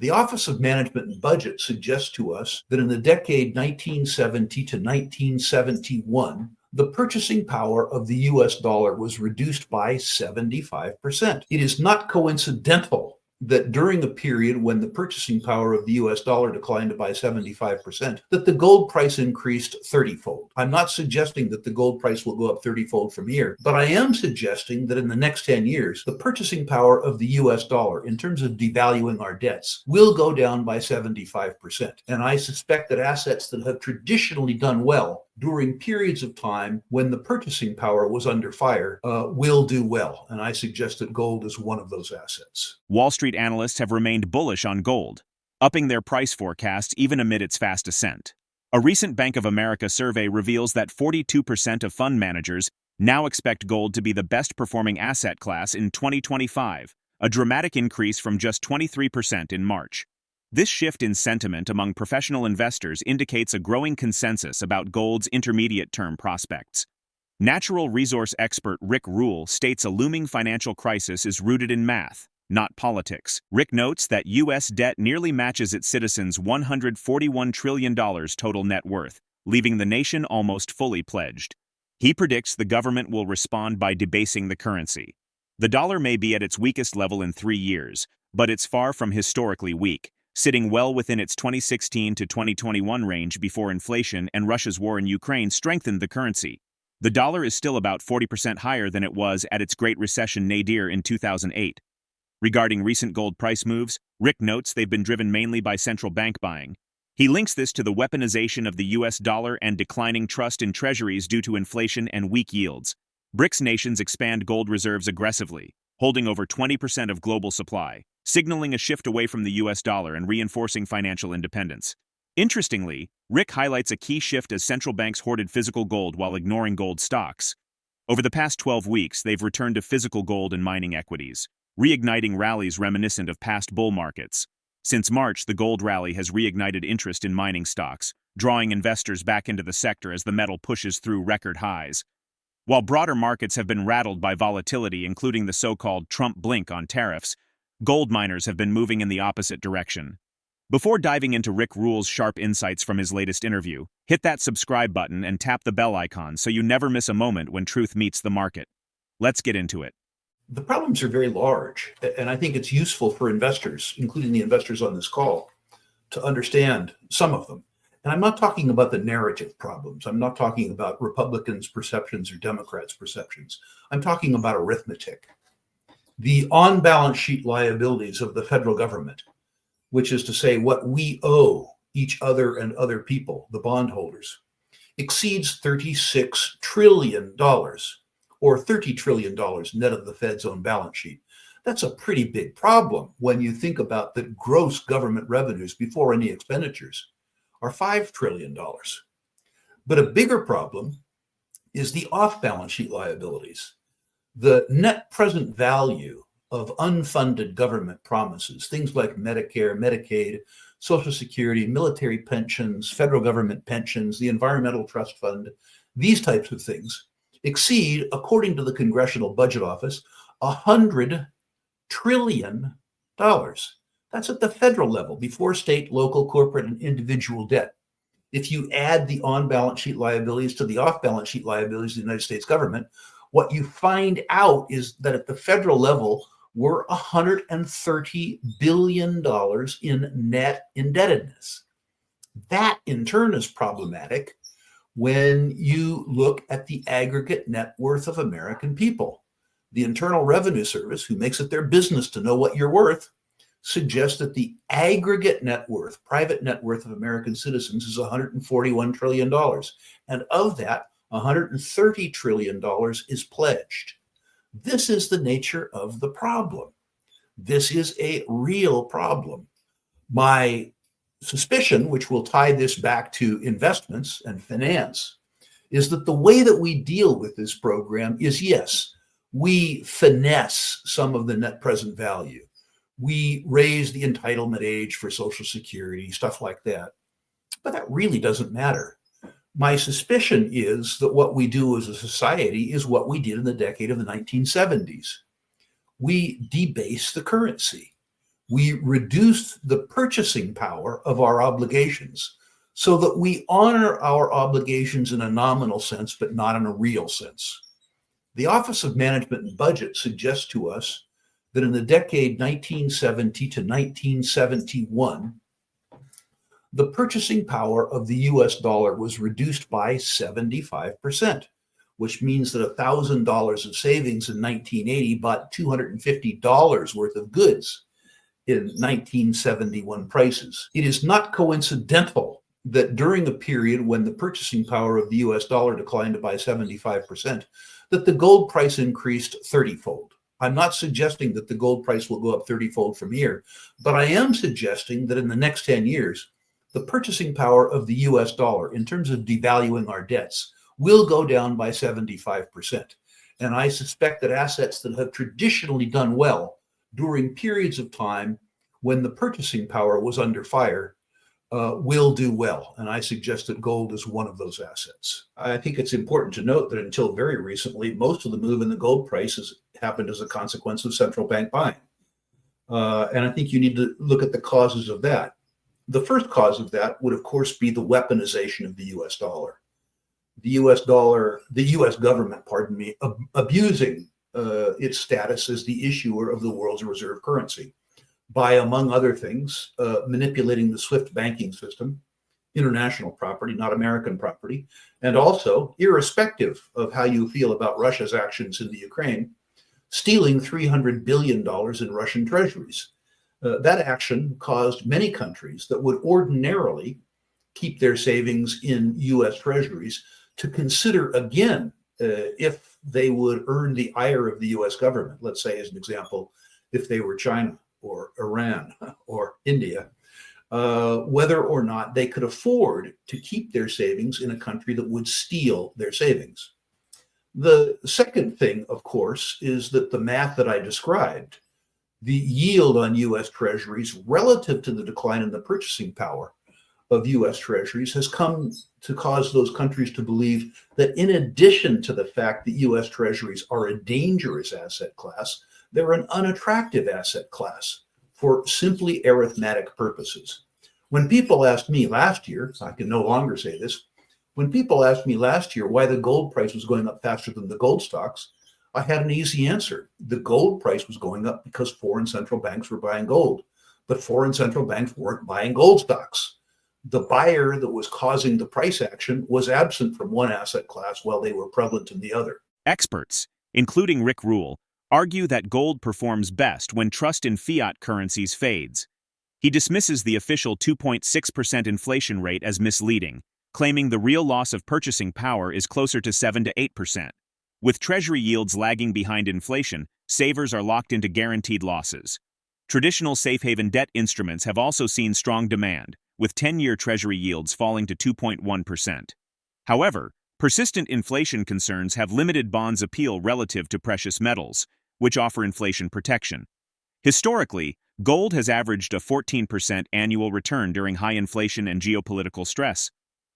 The Office of Management and Budget suggests to us that in the decade 1970 to 1971, the purchasing power of the US dollar was reduced by 75%. It is not coincidental that during a period when the purchasing power of the US dollar declined by 75%, that the gold price increased 30-fold. I'm not suggesting that the gold price will go up 30-fold from here, but I am suggesting that in the next 10 years, the purchasing power of the US dollar, in terms of devaluing our debts, will go down by 75%. And I suspect that assets that have traditionally done well during periods of time when the purchasing power was under fire will do well. And I suggest that gold is one of those assets. Wall Street analysts have remained bullish on gold, upping their price forecast even amid its fast ascent. A recent Bank of America survey reveals that 42% of fund managers now expect gold to be the best performing asset class in 2025, a dramatic increase from just 23% in March. This shift in sentiment among professional investors indicates a growing consensus about gold's intermediate-term prospects. Natural resource expert RickRule states a looming financial crisis is rooted in math, not politics. Rick notes that U.S. debt nearly matches its citizens' $141 trillion total net worth, leaving the nation almost fully pledged. He predicts the government will respond by debasing the currency. The dollar may be at its weakest level in 3 years, but it's far from historically weak, sitting well within its 2016 to 2021 range before inflation and Russia's war in Ukraine strengthened the currency. The dollar is still about 40% higher than it was at its Great Recession nadir in 2008. Regarding recent gold price moves, Rick notes they've been driven mainly by central bank buying. He links this to the weaponization of the US dollar and declining trust in treasuries due to inflation and weak yields. BRICS nations expand gold reserves aggressively, holding over 20% of global supply, signaling a shift away from the US dollar and reinforcing financial independence. Interestingly, Rick highlights a key shift as central banks hoarded physical gold while ignoring gold stocks. Over the past 12 weeks, they've returned to physical gold and mining equities, reigniting rallies reminiscent of past bull markets. Since March, the gold rally has reignited interest in mining stocks, drawing investors back into the sector as the metal pushes through record highs. While broader markets have been rattled by volatility, including the so-called Trump blink on tariffs, gold miners have been moving in the opposite direction. Before diving into RickRule's sharp insights from his latest interview, hit that subscribe button and tap the bell icon so you never miss a moment when truth meets the market. Let's get into it. The problems are very large, and I think it's useful for investors, including the investors on this call, to understand some of them. And I'm not talking about the narrative problems. I'm not talking about Republicans' perceptions or Democrats' perceptions. I'm talking about arithmetic. The on-balance sheet liabilities of the federal government, which is to say what we owe each other and other people, the bondholders, exceeds $36 trillion, or $30 trillion net of the Fed's own balance sheet. That's a pretty big problem when you think about that gross government revenues before any expenditures are $5 trillion. But a bigger problem is the off-balance sheet liabilities. The net present value of unfunded government promises, things like Medicare, Medicaid, Social Security, military pensions, federal government pensions, the Environmental Trust Fund, these types of things exceed, according to the Congressional Budget Office, $100 trillion. That's at the federal level, before state, local, corporate, and individual debt. If you add the on-balance sheet liabilities to the off-balance sheet liabilities of the United States government, what you find out is that at the federal level, we're $130 billion in net indebtedness. That, in turn, is problematic when you look at the aggregate net worth of American people. The Internal Revenue Service, who makes it their business to know what you're worth, suggests that the aggregate net worth, private net worth of American citizens is $141 trillion. And of that, $130 trillion is pledged. This is the nature of the problem. This is a real problem. My suspicion, which will tie this back to investments and finance, is that the way that we deal with this program is, yes, we finesse some of the net present value. We raise the entitlement age for Social Security, stuff like that. But that really doesn't matter. My suspicion is that what we do as a society is what we did in the decade of the 1970s. We debase the currency. We reduced the purchasing power of our obligations so that we honor our obligations in a nominal sense, but not in a real sense. The Office of Management and Budget suggests to us that in the decade 1970 to 1971, the purchasing power of the US dollar was reduced by 75%, which means that $1,000 of savings in 1980 bought $250 worth of goods in 1971 prices. It is not coincidental that during a period when the purchasing power of the US dollar declined by 75%, that the gold price increased 30-fold. I'm not suggesting that the gold price will go up 30-fold from here, but I am suggesting that in the next 10 years, the purchasing power of the US dollar in terms of devaluing our debts will go down by 75%. And I suspect that assets that have traditionally done well during periods of time when the purchasing power was under fire will do well. And I suggest that gold is one of those assets. I think it's important to note that until very recently, most of the move in the gold price has happened as a consequence of central bank buying. And I think you need to look at the causes of that. The first cause of that would, of course, be the weaponization of the US dollar. The US government, abusing its status as the issuer of the world's reserve currency by, among other things, manipulating the SWIFT banking system, international property, not American property, and also, irrespective of how you feel about Russia's actions in the Ukraine, stealing $300 billion in Russian treasuries. That action caused many countries that would ordinarily keep their savings in US treasuries to consider again if they would earn the ire of the US government. Let's say, as an example, if they were China or Iran or India, whether or not they could afford to keep their savings in a country that would steal their savings. The second thing, of course, is that the math that I described, the yield on US treasuries relative to the decline in the purchasing power of US treasuries, has come to cause those countries to believe that in addition to the fact that US treasuries are a dangerous asset class, they're an unattractive asset class for simply arithmetic purposes. When people asked me last year, I can no longer say this, when people asked me last year why the gold price was going up faster than the gold stocks, I had an easy answer. The gold price was going up because foreign central banks were buying gold, but foreign central banks weren't buying gold stocks. The buyer that was causing the price action was absent from one asset class while they were prevalent in the other. Experts, including RickRule, argue that gold performs best when trust in fiat currencies fades. He dismisses the official 2.6% inflation rate as misleading, claiming the real loss of purchasing power is closer to 7 to 8%. With Treasury yields lagging behind inflation, savers are locked into guaranteed losses. Traditional safe haven debt instruments have also seen strong demand, with 10-year Treasury yields falling to 2.1%. However, persistent inflation concerns have limited bonds' appeal relative to precious metals, which offer inflation protection. Historically, gold has averaged a 14% annual return during high inflation and geopolitical stress.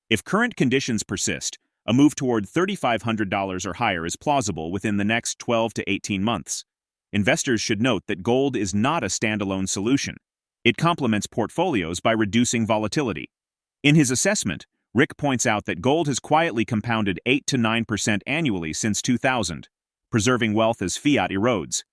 If current conditions persist, a move toward $3,500 or higher is plausible within the next 12 to 18 months. Investors should note that gold is not a standalone solution. It complements portfolios by reducing volatility. In his assessment, Rick points out that gold has quietly compounded 8 to 9% annually since 2000, preserving wealth as fiat erodes.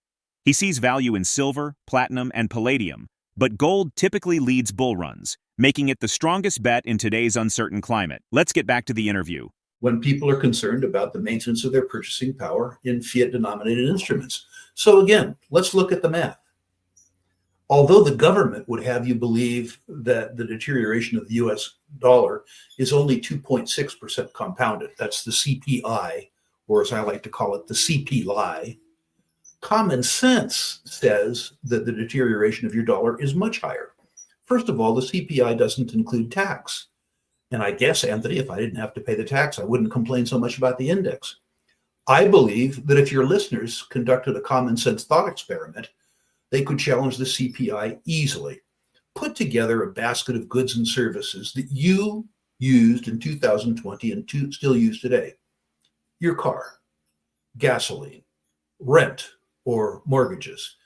He sees value in silver, platinum, and palladium, but gold typically leads bull runs, making it the strongest bet in today's uncertain climate. Let's get back to the interview. When people are concerned about the maintenance of their purchasing power in fiat-denominated instruments. So again, let's look at the math. Although the government would have you believe that the deterioration of the US dollar is only 2.6% compounded, that's the CPI, or as I like to call it, the CP lie, common sense says that the deterioration of your dollar is much higher. First of all, the CPI doesn't include tax. And I guess, Anthony, if I didn't have to pay the tax, I wouldn't complain so much about the index. I believe that if your listeners conducted a common sense thought experiment, they could challenge the CPI easily. Put together a basket of goods and services that you used in 2020 and still use today. Your car, gasoline, rent or mortgages,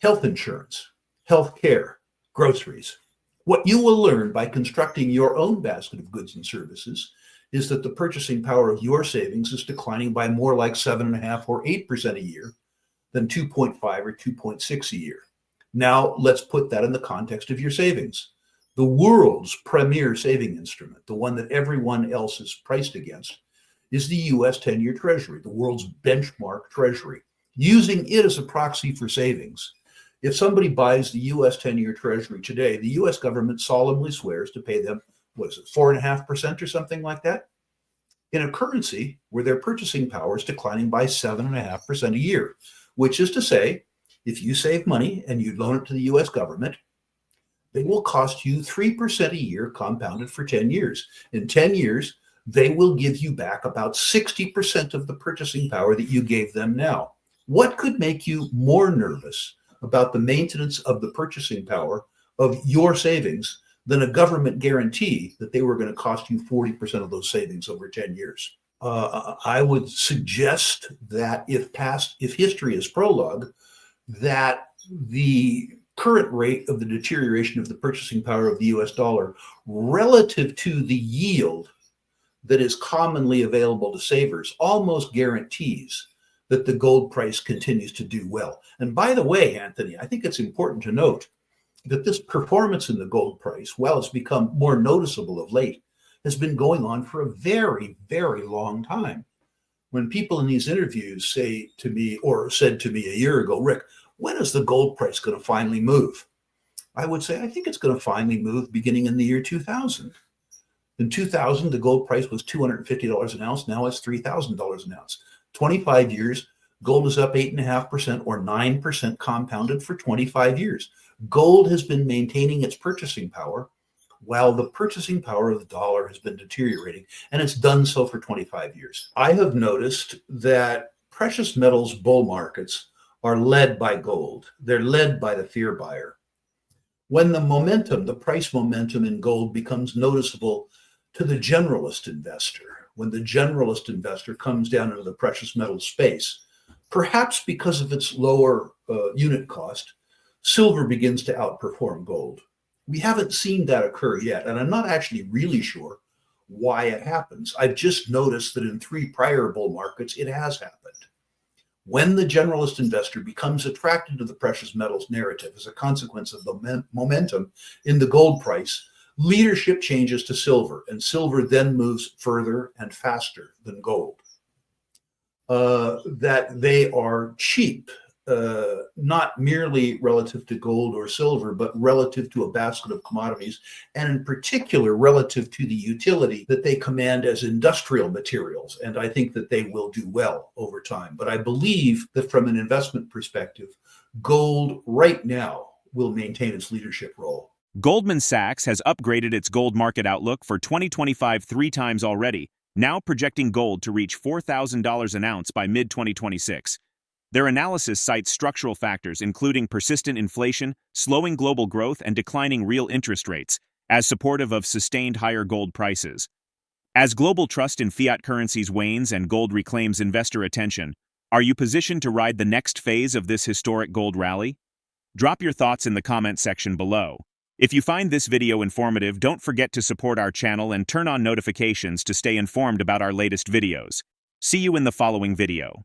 health insurance, healthcare, groceries. What you will learn by constructing your own basket of goods and services is that the purchasing power of your savings is declining by more like 7.5 or 8% a year than 2.5 or 2.6 a year. Now, let's put that in the context of your savings. The world's premier saving instrument, the one that everyone else is priced against, is the US 10-year Treasury, the world's benchmark Treasury. Using it as a proxy for savings, if somebody buys the US 10-year Treasury today, the US government solemnly swears to pay them, 4.5% or something like that? In a currency where their purchasing power is declining by 7.5% a year, which is to say, if you save money and you loan it to the US government, they will cost you 3% a year compounded for 10 years. In 10 years, they will give you back about 60% of the purchasing power that you gave them now. What could make you more nervous about the maintenance of the purchasing power of your savings than a government guarantee that they were going to cost you 40% of those savings over 10 years? I would suggest that if history is prologue, that the current rate of the deterioration of the purchasing power of the US dollar relative to the yield that is commonly available to savers almost guarantees that the gold price continues to do well. And by the way, Anthony, I think it's important to note that this performance in the gold price, while it's become more noticeable of late, has been going on for a very, very long time. When people in these interviews say to me, or said to me a year ago, Rick, when is the gold price going to finally move? I would say, I think it's going to finally move beginning in the year 2000. In 2000, the gold price was $250 an ounce. Now it's $3,000 an ounce. 25 years, gold is up 8.5% or 9% compounded for 25 years. Gold has been maintaining its purchasing power while the purchasing power of the dollar has been deteriorating, and it's done so for 25 years. I have noticed that precious metals bull markets are led by gold. They're led by the fear buyer. When the price momentum in gold becomes noticeable to the generalist investor, when the generalist investor comes down into the precious metal space, perhaps because of its lower unit cost, silver begins to outperform gold. We haven't seen that occur yet, and I'm not actually really sure why it happens. I've just noticed that in 3 prior bull markets, it has happened. When the generalist investor becomes attracted to the precious metals narrative as a consequence of the momentum in the gold price, leadership changes to silver, and silver then moves further and faster than gold. That they are cheap, not merely relative to gold or silver, but relative to a basket of commodities, and in particular relative to the utility that they command as industrial materials. And I think that they will do well over time. But I believe that from an investment perspective, gold right now will maintain its leadership role. Goldman Sachs has upgraded its gold market outlook for 2025 3 times already, now projecting gold to reach $4,000 an ounce by mid-2026. Their analysis cites structural factors including persistent inflation, slowing global growth, and declining real interest rates as supportive of sustained higher gold prices. As global trust in fiat currencies wanes and gold reclaims investor attention, are you positioned to ride the next phase of this historic gold rally? Drop your thoughts in the comment section below. If you find this video informative, don't forget to support our channel and turn on notifications to stay informed about our latest videos. See you in the following video.